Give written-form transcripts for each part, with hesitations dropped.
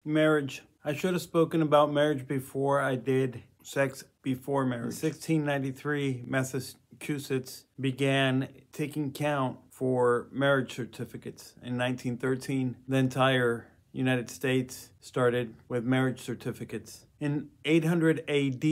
Marriage. I should have spoken about marriage before I did sex before marriage. In 1693, Massachusetts began taking count for marriage certificates. In 1913, the entire United States started with marriage certificates. In 800 AD,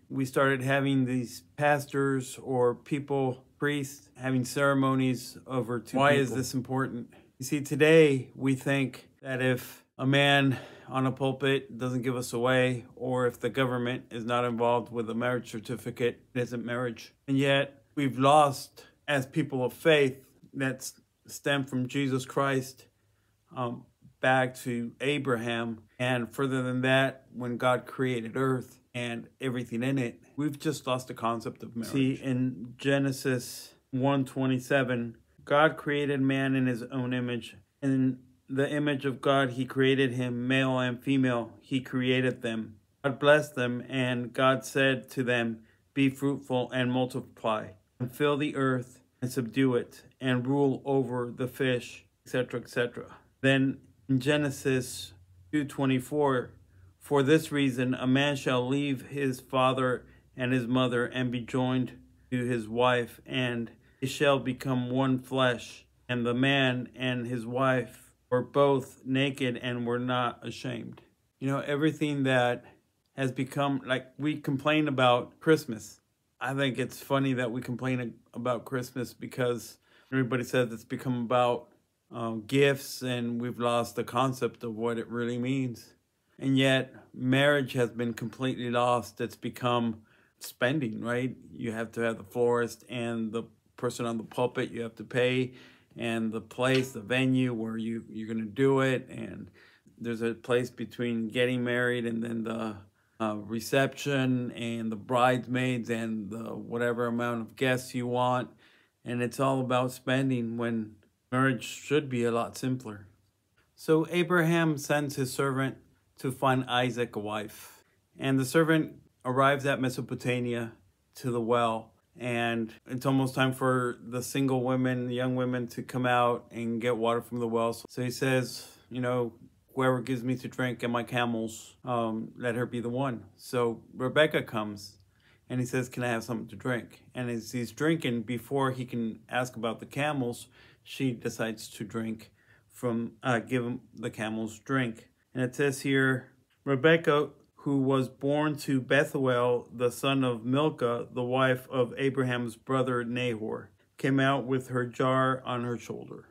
we started having these pastors or people, priests, having ceremonies over two people. Why is this important? You see, today we think that if a man on a pulpit doesn't give us away, or if the government is not involved with a marriage certificate, it isn't marriage. And yet we've lost, as people of faith that stem from Jesus Christ, back to Abraham, and further than that, when God created earth and everything in it, we've just lost the concept of marriage. See, in Genesis 1:27, God created man in his own image. In the image of God, he created him, male and female, he created them. God blessed them, and God said to them, "Be fruitful and multiply, and fill the earth and subdue it, and rule over the fish," etc., etc. Then in Genesis 2:24, "For this reason a man shall leave his father and his mother and be joined to his wife, and they shall become one flesh. And the man and his wife were both naked and were not ashamed." You know, everything that has become, like, we complain about Christmas. I think it's funny that we complain about Christmas because everybody says it's become about gifts, and we've lost the concept of what it really means. And yet marriage has been completely lost. It's become spending, right? You have to have the florist and the person on the pulpit you have to pay, and the place, the venue where you're going to do it. And there's a place between getting married and then the reception and the bridesmaids and the whatever amount of guests you want. And it's all about spending when marriage should be a lot simpler. So Abraham sends his servant to find Isaac a wife. And the servant arrives at Mesopotamia to the well. And it's almost time for the single women, the young women, to come out and get water from the well. So he says, you know, "Whoever gives me to drink and my camels, let her be the one." So Rebecca comes and he says, "Can I have something to drink?" And as he's drinking, before he can ask about the camels, she decides to drink from, give him the camels drink. And it says here, Rebecca, who was born to Bethuel, the son of Milcah, the wife of Abraham's brother Nahor, came out with her jar on her shoulder.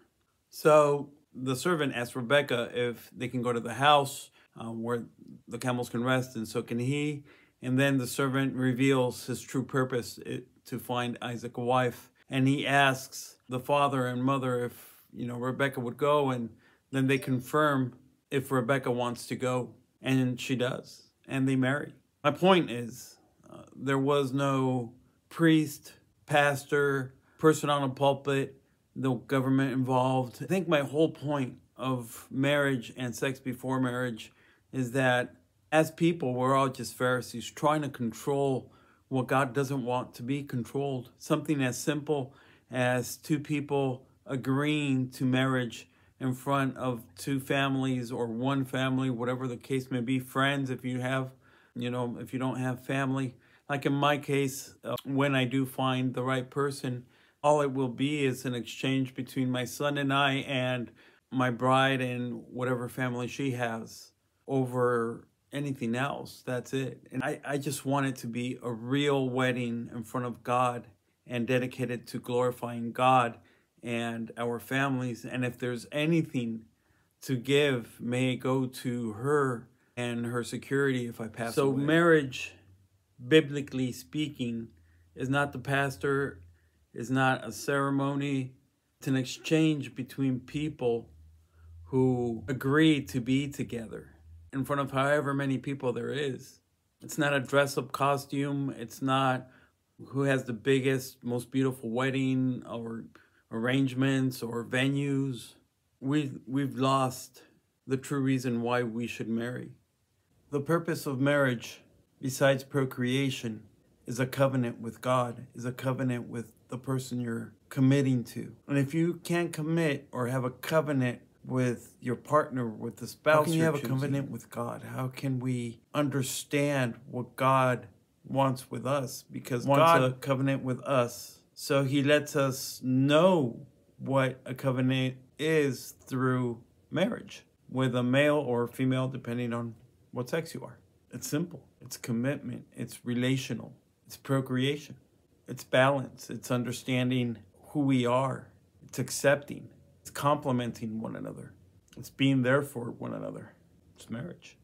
So the servant asked Rebecca if they can go to the house where the camels can rest, and so can he. And then the servant reveals his true purpose, to find Isaac a wife. And he asks the father and mother if, you know, Rebecca would go, and then they confirm if Rebecca wants to go, and she does, and they marry. My point is, there was no priest, pastor, person on a pulpit, no government involved. I think my whole point of marriage and sex before marriage is that as people, we're all just Pharisees trying to control what God doesn't want to be controlled. Something as simple as two people agreeing to marriage in front of two families or one family, whatever the case may be, friends if you have, you know, if you don't have family. Like in my case, when I do find the right person, all it will be is an exchange between my son and I and my bride and whatever family she has over anything else. That's it. And I just want it to be a real wedding in front of God and dedicated to glorifying God and our families. And if there's anything to give, may it go to her and her security if I pass away. So marriage, biblically speaking, is not the pastor, is not a ceremony. It's an exchange between people who agree to be together in front of however many people there is. It's not a dress-up costume. It's not who has the biggest, most beautiful wedding or arrangements or venues. We've lost the true reason why we should marry. The purpose of marriage, besides procreation, is a covenant with God, is a covenant with the person you're committing to. And if you can't commit or have a covenant with your partner, with the spouse. How can you have a covenant with God? How can we understand what God wants with us? Because God wants a covenant with us, so he lets us know what a covenant is through marriage with a male or female, depending on what sex you are. It's simple. It's commitment. It's relational. It's procreation. It's balance. It's understanding who we are. It's accepting. It's complementing one another. It's being there for one another. It's marriage.